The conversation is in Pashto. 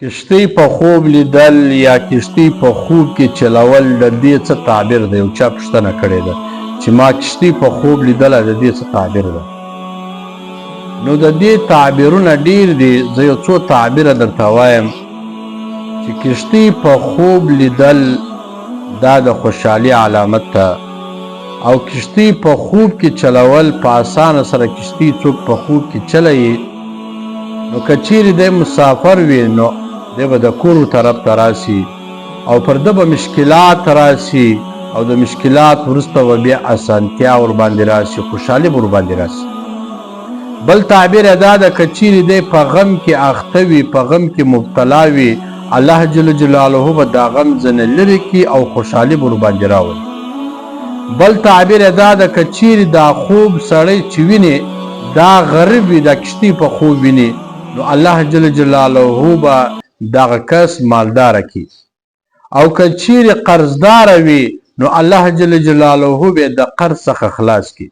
کشتی په خوب لیدل یا کشتی په خوب کې چلول د دې څه تعبیر دی؟ یو چا پوښتنه کړې ده چې ما کشتی په خوب لیدله، د دې څه تعبیر ده؟ نو د دې تعبیرونه ډیر دي. زه یو څو تعبیره درته وایم چې کشتی په خوب لیدل دا د خوشحالي علامت ده، او کشتی په خوب کې چلول په اسانه سره کشتی څوک په خوب کې چلوي. نو که چیرې دی مسافر وي نو دی به د کور طرف ته راسي او پر ده به مشکلات راسي، او د مشکلات وروسته به بیا اسانتیا ورباندې راسي، خوشحالي به ورباندې راسي. بل تعبیر یې دا ده که چیرې دی په غم کې اخته وي، په غم کې مبتلا وي، الله جل جلاله به دا غم ځنې لرې کړي او خوشحالي به ورباندې راولي. بل تعبیر یې دا ده که چیرې دا خوب سړی چې ویني دا غریب وي، دا کشتي په خوب ویني، نو الله جل جلاله به دغه کس مالداره کړي. او که چیرې قرضداره وي نو الله جل جلاله به د قرض څخه خلاص کړي.